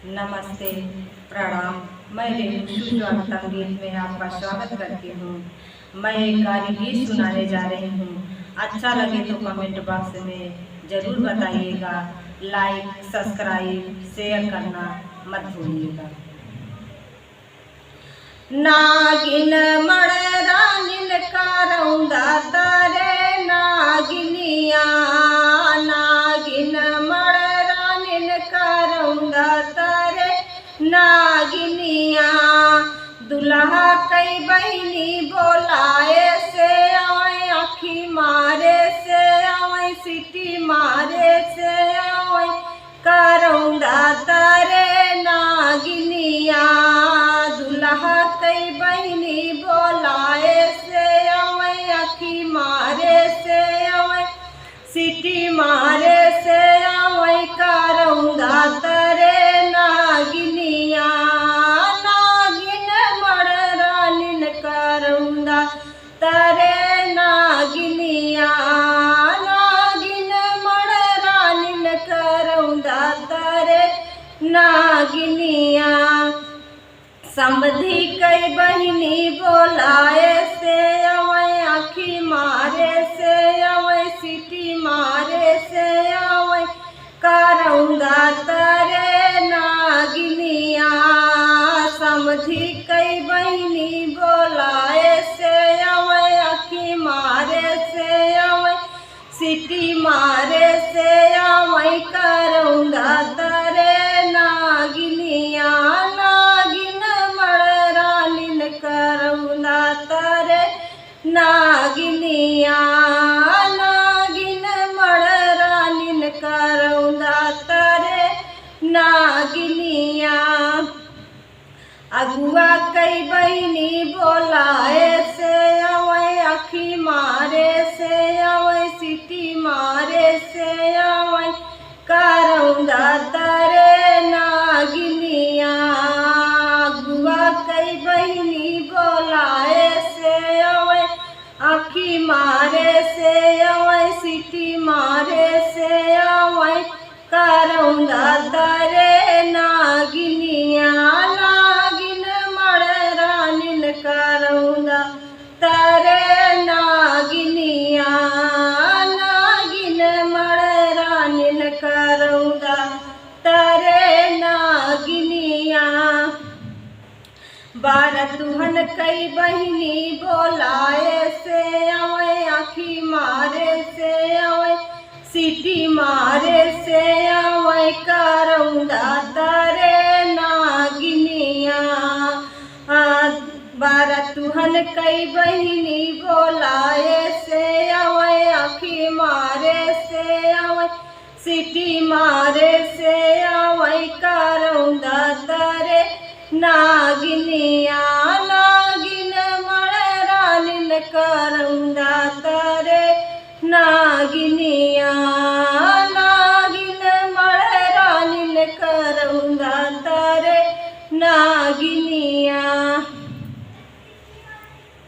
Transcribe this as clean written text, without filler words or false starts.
नमस्ते, प्रणाम। मैं रेणु स्वागतम गीत में आपका स्वागत करती हूँ। मैं एक गाली गीत सुनाने जा रही हूँ। अच्छा लगे तो कमेंट बॉक्स में ज़रूर बताइएगा। लाइक, सब्सक्राइब, शेयर करना मत भूलिएगा। नागिन मड़रानिन का रौंदा तारे नागिनिया, नागिन मड़रानिन का रौंदा तारे नागिनिया। दुल्हा कई बहिनी बोलाए से आए, आखी मारे से आए, सीटी मारे से आए, करौंदा तारे नागिनिया। दुल्हा कई बहिनी बोलाए से आए, आखी मारे से आए, सीटी मारे से आए, करौंदा तारे नागिनिया। नागिन मड़रानिन करौंदा तारे नागिनिया, नागिन मड़रानिन करौंदा तारे नागिनिया। समधी कई बहिनी बोलाए से आवे, आखी मारे से आवे, सीटी मारे से आवे, करौंदा तारे नागिनिया। समधी कई बहिनी बोलाए से आवे, आखी मारे से आवे, सीटी मारे से आवे, करौंदा तारे नागिनिया। नागिन मड़रानिन करौंदा तारे नागिनिया, नागिन मड़रानिन करौंदा तारे नागिनिया। अगुआ कई बहिनी बोलाए से आवे, आखी मारे से आवे, सीटी मारे से आवे, करौंदा तारे नागिनिया। अगुआ कई बहिनी बोलाए से आवे, आखी मारे से आवे, सीटी मारे से आवे, करौंदा तारे नागिनिया। नागिन मड़रानिन करौंदा तारे नागिनिया, नागिन मड़रानिन करौंदा तारे नागिनिया। बारतुहन कई बहिनी बोलाए से आवे, आखी मारे से आवे, सीटी मारे से आवे, करौंदा तारे नागिनिया। बारतुहन कई बहिनी बोलाए से आवे, आखी मारे से आवे, सीटी मारे से आवे, करौंदा तारे नागिनिया। नागिन मड़रानिन करौंदा तारे नागिनिया।